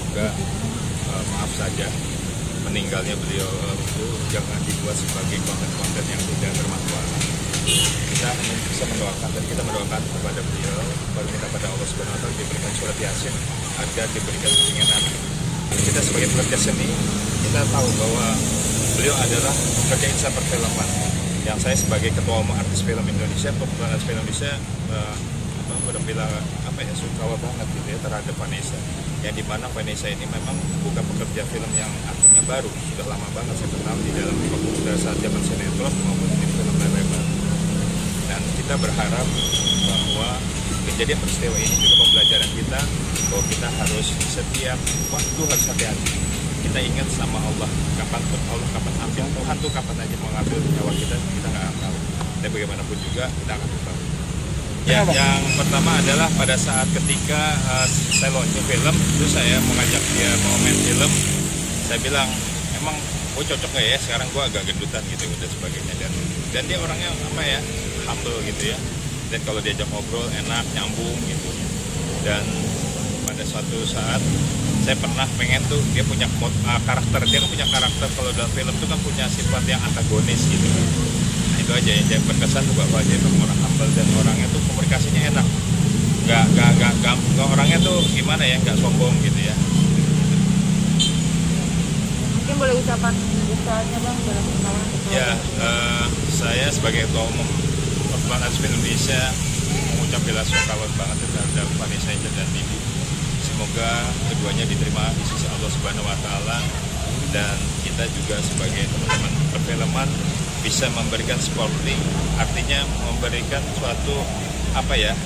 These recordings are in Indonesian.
semoga maaf saja meninggalnya beliau itu jangan dibuat sebagai konten-konten yang tidak bermanfaat. Kita hanya bisa mendoakan dan kita mendoakan kepada beliau, meminta pada Allah Subhanahu wa Ta'ala diberikan surat Yasin agar diberikan keringanan. Kita sebagai pekerja seni, kita tahu bahwa beliau adalah pekerja insan perfilman. Yang saya sebagai ketua umum artis film Indonesia, Perkumpulan Artis Film Indonesia, benar-benar sukawa banget gitu ya terhadap Vanessa. Yang dimana Vanessa ini memang bukan pekerja film yang artinya baru, sudah lama banget saya kenal di dalam saat zaman sinetron maupun di film lebar. Dan kita berharap bahwa kejadian peristiwa ini juga pembelajaran kita bahwa kita harus setiap waktu harus hati-hati. Kita ingat sama Allah, kapan ambil Tuhan tuh kapan aja mengambil nyawa kita nggak tahu. Dan bagaimanapun juga kita akan tahu. Ya, yang pertama adalah pada saat ketika saya launching film, itu saya mengajak dia mau main film. Saya bilang, emang gue cocok gak ya? Sekarang gue agak gendutan gitu dan sebagainya. Dan dia orangnya humble gitu ya. Dan kalau diajak ngobrol enak, nyambung gitu. Dan pada suatu saat saya pernah pengen tuh dia punya karakter, dia kan punya karakter kalau dalam film tuh kan punya sifat yang antagonis gitu. Nah itu aja yang berkesan tuh bahwa dia tuh orang humble dan orangnya tuh komunikasinya enak, nggak orangnya tuh gimana ya, nggak sombong gitu ya. Mungkin boleh ucapan usahanya bang dalam kenalan? Ya, saya sebagai ketua umum Perkumpulan Artis Indonesia mengucap bela sungkawa banget terhadap Vanessa Angel dan Bibi. Semoga keduanya diterima di sisi Allah Subhanahu wa Ta'ala, dan kita juga sebagai teman-teman perfilman bisa memberikan supporting, artinya memberikan suatu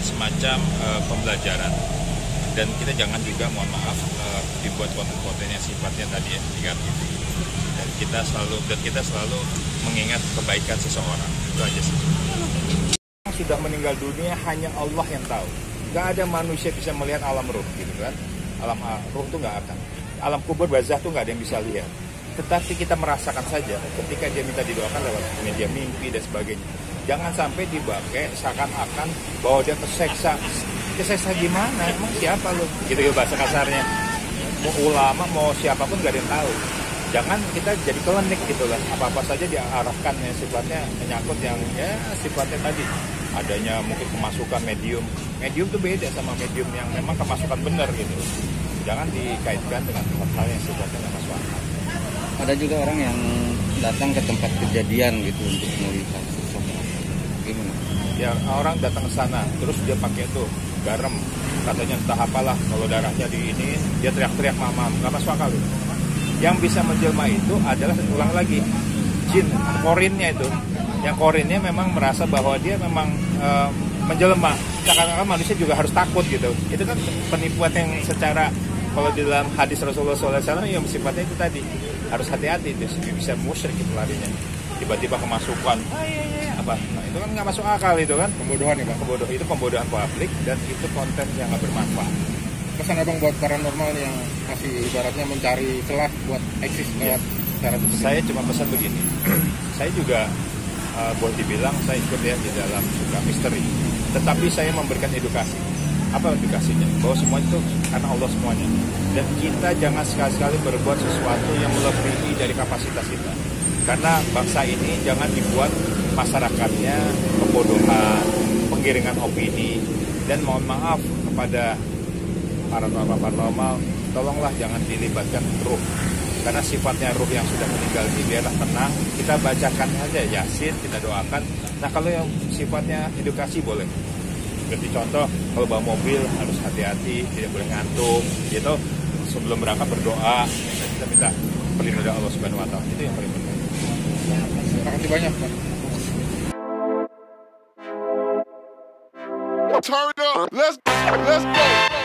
semacam pembelajaran. Dan kita jangan juga, mohon maaf, dibuat konten-konten yang sifatnya tadi ya negatif. Dan kita selalu mengingat kebaikan seseorang. Itu aja sih. Sudah meninggal dunia hanya Allah yang tahu. Gak ada manusia bisa melihat alam ruh gitu kan. Alam ruh tuh gak akan. Alam kubur barzah tuh gak ada yang bisa lihat. Tetapi kita merasakan saja ketika dia minta didoakan lewat media mimpi dan sebagainya. Jangan sampai dipakai seakan-akan bahwa dia keseksa. Keseksa gimana? Emang siapa lu? Gitu ya bahasa kasarnya. Mau ulama, mau siapapun gak ada yang tahu. Jangan kita jadi klinik gitu lah. Apa-apa saja diarahkan yang sifatnya menyangkut yang ya sifatnya tadi. Adanya mungkin kemasukan medium tuh beda sama medium yang memang kemasukan benar gitu. Jangan dikaitkan dengan hal yang sifatnya nggak masuk akal. Ada juga orang yang datang ke tempat kejadian gitu untuk melihat sosok. Gimana? Ya orang datang ke sana terus dia pakai tuh garam, katanya entah apalah, kalau darahnya di ini dia teriak-teriak mamam, nggak masuk akal itu. Yang bisa menjelma itu adalah ulang lagi jin korinnya itu. Yang korinnya memang merasa bahwa dia memang menjelma. Seakan-akan manusia juga harus takut gitu. Itu kan penipuan yang secara, kalau di dalam hadis Rasulullah SAW yang sifatnya itu tadi harus hati-hati, itu bisa musyrik itu larinya. Tiba-tiba kemasukan, apa? Nah, itu kan nggak masuk akal itu kan. Pembodohan ya Pak? Itu pembodohan publik dan itu konten yang nggak bermanfaat. Pesan abang buat paranormal yang masih ibaratnya mencari celah buat eksis lewat cara itu? Saya cuma pesan begini, saya juga boleh dibilang saya ikut ya di dalam suka misteri, tetapi saya memberikan edukasi. Apa edukasinya? Bahwa semua itu karena Allah semuanya, dan kita jangan sekali-kali berbuat sesuatu yang melebihi dari kapasitas kita, karena bangsa ini jangan dibuat masyarakatnya kebodohan, penggiringan opini. Dan mohon maaf kepada para paranormal, tolonglah jangan dilibatkan ruh, karena sifatnya ruh yang sudah meninggal ini biarlah tenang, kita bacakan aja Yasin, kita doakan. Nah kalau yang sifatnya edukasi boleh, seperti contoh kalau bawa mobil harus hati-hati, tidak boleh ngantuk gitu, sebelum berangkat berdoa, dan kita minta perlindungan Allah Subhanahu wa Ta'ala. Itu yang paling penting. Terima kasih banyak Pak. Turn up, let's go.